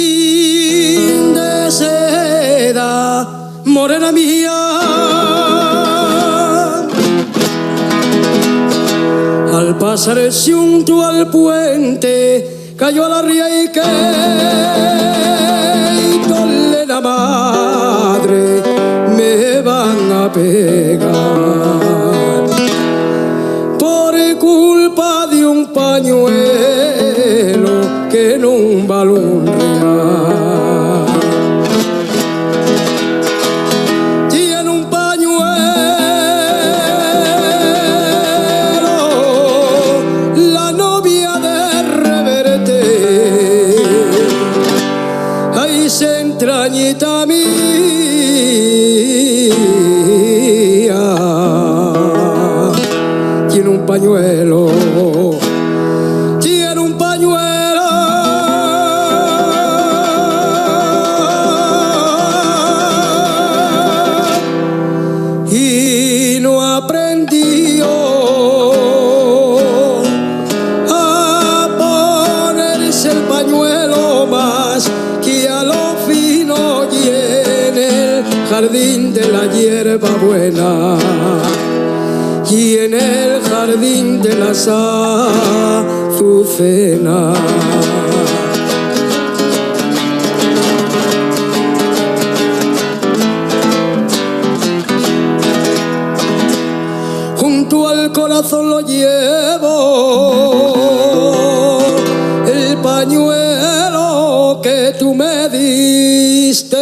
Pañuelín de seda, morena mía, al pasar junto al puente cayó a la ría y que tolle la madre me van a pegar por culpa de un pañuelo que no un balón real. Tiene un pañuelo la novia de Reverte, ahí se entrañita mía. Tiene un pañuelo. Jardín de la hierba buena y en el jardín de las azucenas. Junto al corazón lo llevo, el pañuelo que tú me diste.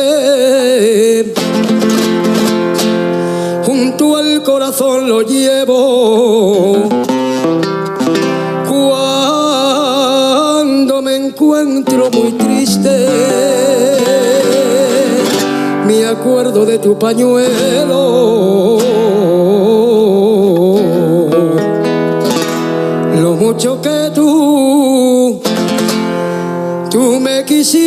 Junto al corazón lo llevo, cuando me encuentro muy triste, me acuerdo de tu pañuelo, lo mucho que tú me quisiste.